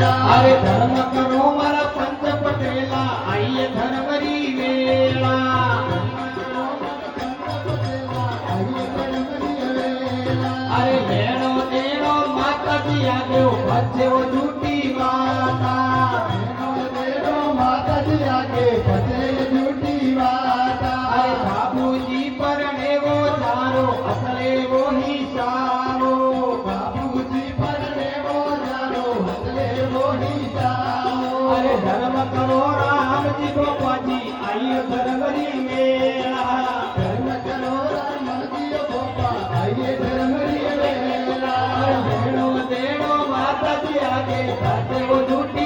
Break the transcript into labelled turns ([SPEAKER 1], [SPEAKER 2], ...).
[SPEAKER 1] अरे धर्म करो मारा पंच पटेला आइए धर्मरी वेला अरे लेनो देनो माता जी आगे बच्चे वो झूठी माता
[SPEAKER 2] माता जी आगे बचे झूठी माता
[SPEAKER 1] अरे बाबूजी पर ने वो जानो असले वो ही सारो
[SPEAKER 2] बाबूजी पर ने वो जानो असले वो ही जानो
[SPEAKER 1] अरे धर्म करो राम जी गोपा जी आइए धर्मरी मेला
[SPEAKER 2] धर्म करो राम जी गोपा आइए धर्मरी मेला
[SPEAKER 1] देनो देनो माता जी आगे बच्चे वो झूठी